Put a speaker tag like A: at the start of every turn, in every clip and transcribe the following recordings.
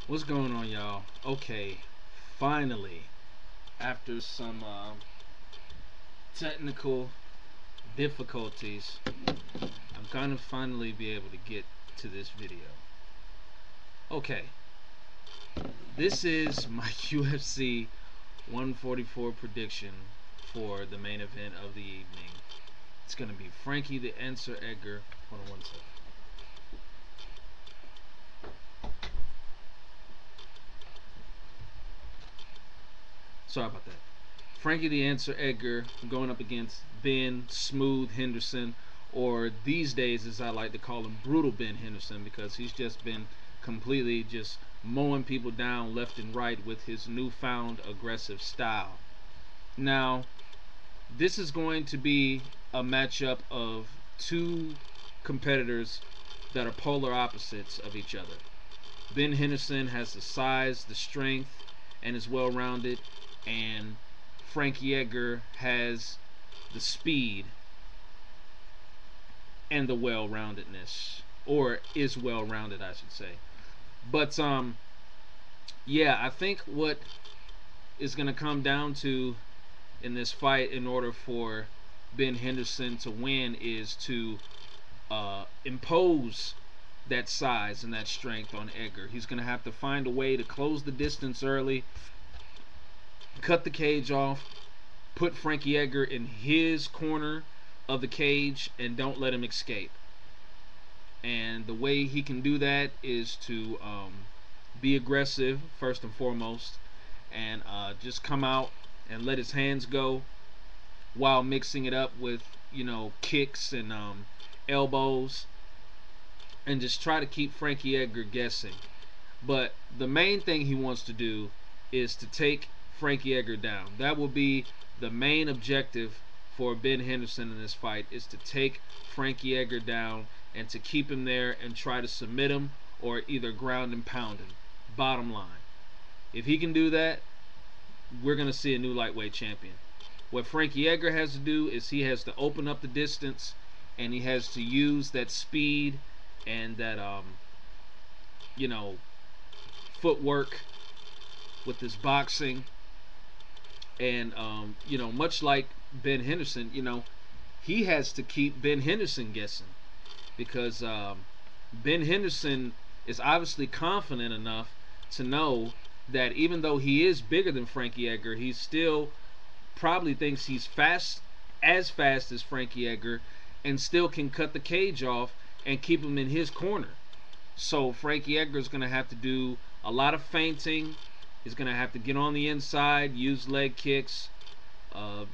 A: What's going on, y'all? Okay, finally, after some technical difficulties, I'm gonna finally be able to get to this video. Okay, this is my UFC 144 prediction for the main event of the evening. It's gonna be Frankie the Answer Edgar. Hold on one second. Sorry about that. Frankie the Answer Edgar going up against Ben Smooth Henderson, or these days, as I like to call him, Brutal Ben Henderson, because he's just been completely just mowing people down left and right with his newfound aggressive style. Now, this is going to be a matchup of two competitors that are polar opposites of each other. Ben Henderson has the size, the strength, and is well rounded, and Frankie Edgar has the speed and the well-roundedness, or is well-rounded, I should say. But yeah, I think what is going to come down to in this fight, in order for Ben Henderson to win, is to impose that size and that strength on Edgar. He's going to have to find a way to close the distance early, cut the cage off, put Frankie Edgar in his corner of the cage, and don't let him escape. And the way he can do that is to be aggressive first and foremost, and just come out and let his hands go while mixing it up with, kicks and elbows, and just try to keep Frankie Edgar guessing. But the main thing he wants to do is to take Frankie Edgar down. That will be the main objective for Ben Henderson in this fight, is to take Frankie Edgar down and to keep him there and try to submit him, or either ground and pound him. Bottom line, if he can do that, we're going to see a new lightweight champion. What Frankie Edgar has to do is he has to open up the distance, and he has to use that speed and that footwork with this boxing. And much like Ben Henderson, he has to keep Ben Henderson guessing, because Ben Henderson is obviously confident enough to know that even though he is bigger than Frankie Edgar, he still probably thinks he's as fast as Frankie Edgar, and still can cut the cage off and keep him in his corner. So Frankie Edgar is going to have to do a lot of feinting. He's going to have to get on the inside, use leg kicks,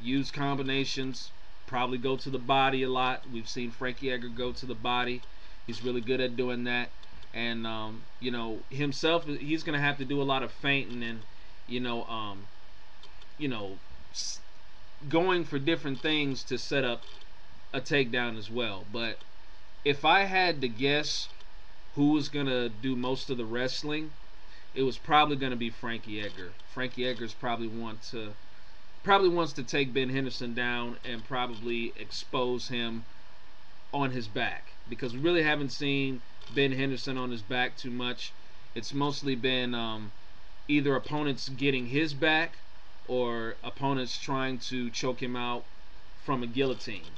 A: use combinations, probably go to the body a lot. We've seen Frankie Edgar go to the body. He's really good at doing that. And, himself, he's going to have to do a lot of feinting and, going for different things to set up a takedown as well. But if I had to guess who was going to do most of the wrestling, it was probably going to be Frankie Edgar. Frankie Edgar's probably wants to take Ben Henderson down and probably expose him on his back, because we really haven't seen Ben Henderson on his back too much. It's mostly been either opponents getting his back, or opponents trying to choke him out from a guillotine.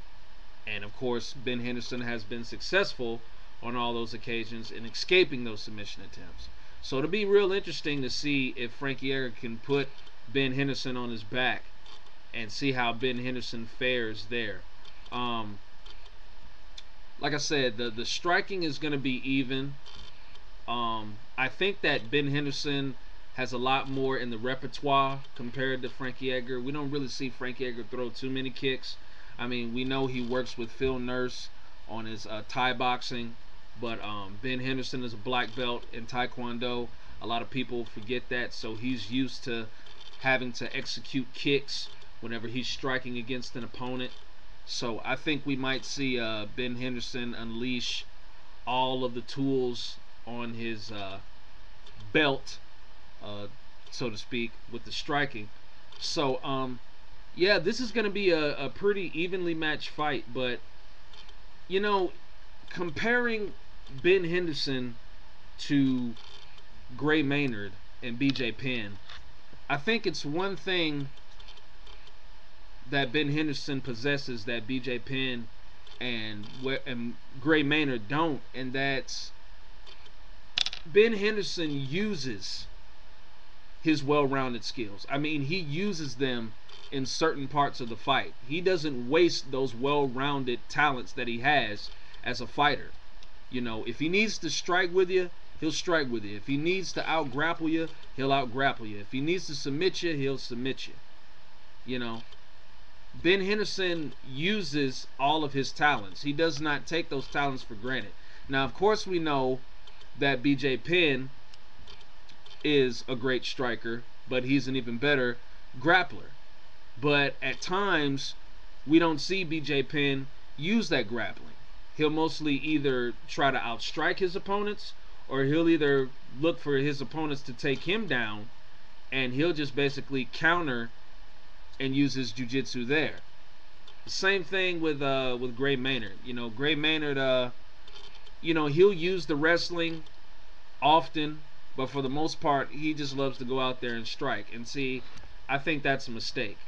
A: And of course, Ben Henderson has been successful on all those occasions in escaping those submission attempts. So it'll be real interesting to see if Frankie Edgar can put Ben Henderson on his back and see how Ben Henderson fares there. Like I said, the striking is going to be even. I think that Ben Henderson has a lot more in the repertoire compared to Frankie Edgar. We don't really see Frankie Edgar throw too many kicks. I mean, we know he works with Phil Nurse on his Thai boxing, but Ben Henderson is a black belt in Taekwondo. A lot of people forget that, so he's used to having to execute kicks whenever he's striking against an opponent. So I think we might see Ben Henderson unleash all of the tools on his belt, so to speak, with the striking. So yeah, this is going to be a pretty evenly matched fight. But comparing Ben Henderson to Gray Maynard and BJ Penn, I think it's one thing that Ben Henderson possesses that BJ Penn and Gray Maynard don't, and that's Ben Henderson uses his well-rounded skills. I mean, he uses them in certain parts of the fight. He doesn't waste those well-rounded talents that he has as a fighter. You know, if he needs to strike with you, he'll strike with you. If he needs to out-grapple you, he'll out-grapple you. If he needs to submit you, he'll submit you. You know, Ben Henderson uses all of his talents. He does not take those talents for granted. Now, of course, we know that BJ Penn is a great striker, but he's an even better grappler. But at times, we don't see BJ Penn use that grappling. He'll mostly either try to outstrike his opponents, or he'll either look for his opponents to take him down, and he'll just basically counter and use his jiu-jitsu there. The same thing with Gray Maynard. You know, Gray Maynard, you know, he'll use the wrestling often, but for the most part, he just loves to go out there and strike. And see, I think that's a mistake.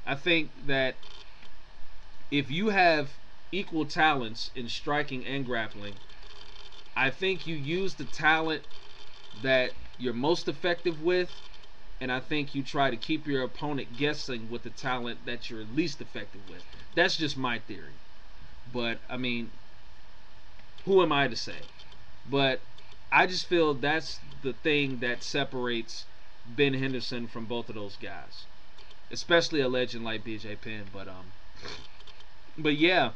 A: I think that if you have equal talents in striking and grappling, I think you use the talent that you're most effective with, and I think you try to keep your opponent guessing with the talent that you're least effective with. That's just my theory. But, I mean, who am I to say? But I just feel that's the thing that separates Ben Henderson from both of those guys, especially a legend like BJ Penn. But yeah,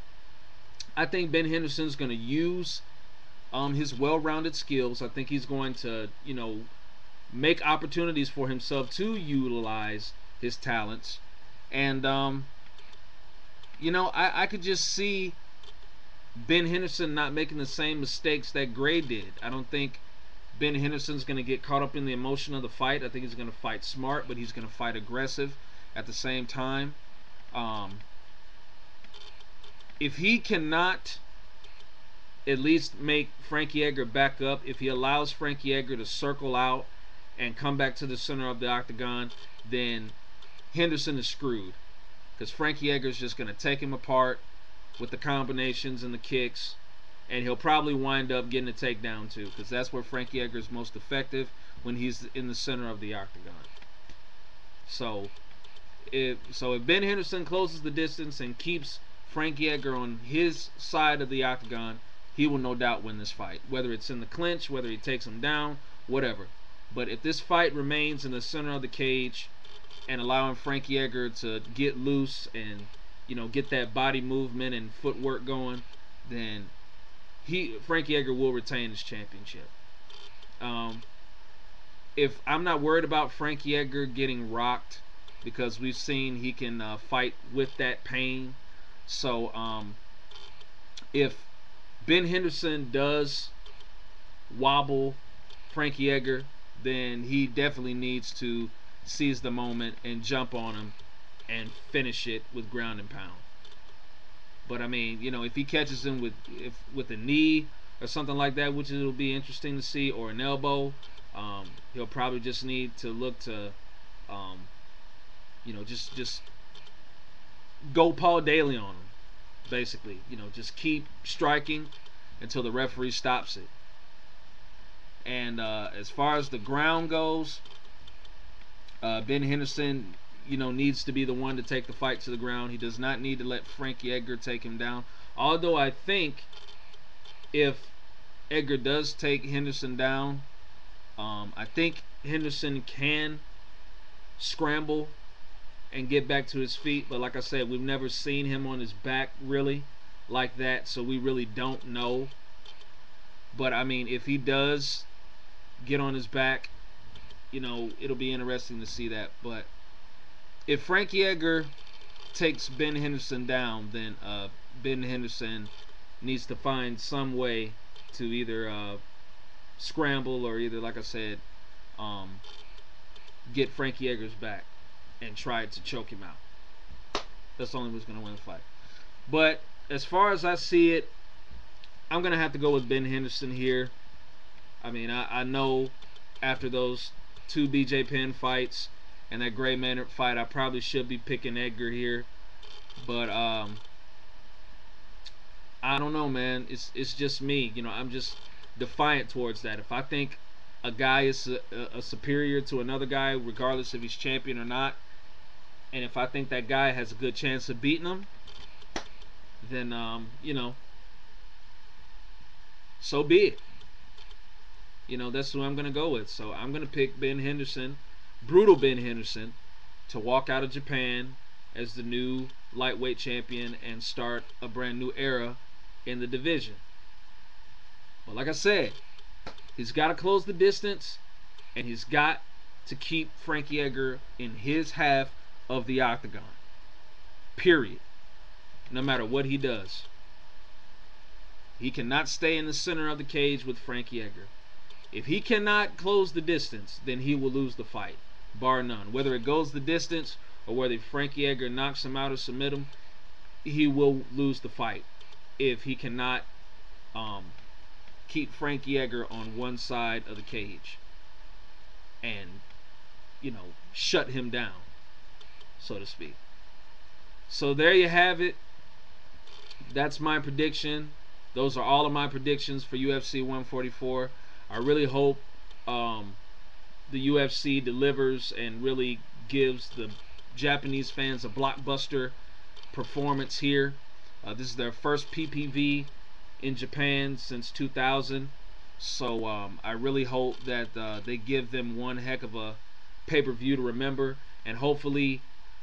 A: I think Ben Henderson's going to use his well-rounded skills. I think he's going to, you know, make opportunities for himself to utilize his talents. And you know, I could just see Ben Henderson not making the same mistakes that Gray did. I don't think Ben Henderson's going to get caught up in the emotion of the fight. I think he's going to fight smart, but he's going to fight aggressive at the same time. If he cannot at least make Frankie Edgar back up, if he allows Frankie Edgar to circle out and come back to the center of the octagon, then Henderson is screwed, because Frankie Edgar's just going to take him apart with the combinations and the kicks, and he'll probably wind up getting a takedown too, because that's where Frankie Edgar is most effective, when he's in the center of the octagon. So if Ben Henderson closes the distance and keeps Frankie Edgar on his side of the octagon, he will no doubt win this fight, whether it's in the clinch, whether he takes him down, whatever. But if this fight remains in the center of the cage and allowing Frankie Edgar to get loose and, you know, get that body movement and footwork going, then Frankie Edgar will retain his championship. If I'm not worried about Frankie Edgar getting rocked, because we've seen he can fight with that pain. So if Ben Henderson does wobble Frankie Edgar, then he definitely needs to seize the moment and jump on him and finish it with ground and pound. But I mean, you know, if he catches him with a knee or something like that, which it'll be interesting to see, or an elbow, he'll probably just need to look to, you know, just go Paul Daly on him, basically. You know, just keep striking until the referee stops it. And as far as the ground goes, Ben Henderson, you know, needs to be the one to take the fight to the ground. He does not need to let Frankie Edgar take him down. Although I think if Edgar does take Henderson down, I think Henderson can scramble and get back to his feet. But like I said, we've never seen him on his back really like that, so we really don't know. But I mean, if he does get on his back, you know, it'll be interesting to see that. But if Frankie Edgar takes Ben Henderson down, then Ben Henderson needs to find some way to either scramble or either, like I said, get Frankie Edgar's back and try to choke him out. That's the only way he's going to win the fight. But as far as I see it, I'm going to have to go with Ben Henderson here. I mean, I know after those 2 BJ Penn fights and that Gray Maynard fight, I probably should be picking Edgar here. But I don't know, man. It's just me. You know, I'm just defiant towards that. If I think a guy is a superior to another guy, regardless if he's champion or not, and if I think that guy has a good chance of beating him, then you know, so be it. You know, that's who I'm gonna go with. So I'm gonna pick Ben Henderson, brutal Ben Henderson, to walk out of Japan as the new lightweight champion and start a brand new era in the division. But like I said, he's got to close the distance, and he's got to keep Frankie Edgar in his half of the octagon. Period. No matter what he does. He cannot stay in the center of the cage with Frankie Edgar. If he cannot close the distance, then he will lose the fight, bar none. Whether it goes the distance or whether Frankie Edgar knocks him out or submit him, he will lose the fight if he cannot keep Frankie Edgar on one side of the cage and, you know, shut him down, so to speak. So there you have it. That's my prediction. Those are all of my predictions for UFC 144. I really hope the UFC delivers and really gives the Japanese fans a blockbuster performance here. This is their first PPV in Japan since 2000. So I really hope that they give them one heck of a pay-per-view to remember, and hopefully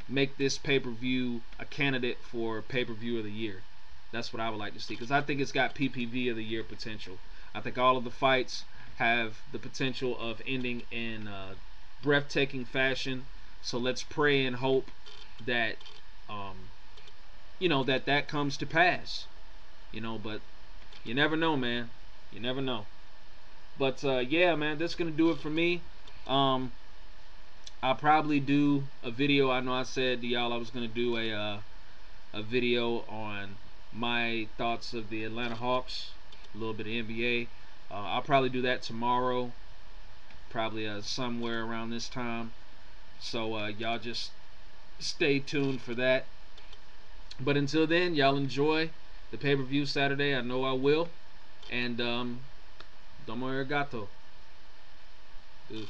A: make this pay-per-view a candidate for pay-per-view of the year. That's what I would like to see, because I think it's got PPV of the year potential. I think all of the fights have the potential of ending in breathtaking fashion. So let's pray and hope that you know, that comes to pass. You know, but you never know, man. You never know. But yeah, man, that's gonna do it for me. I'll probably do a video. I know I said to y'all I was gonna do a video on my thoughts of the Atlanta Hawks, a little bit of NBA. I'll probably do that tomorrow, probably somewhere around this time. So y'all just stay tuned for that. But until then, y'all enjoy the pay-per-view Saturday. I know I will. And domo arigato. Deuce.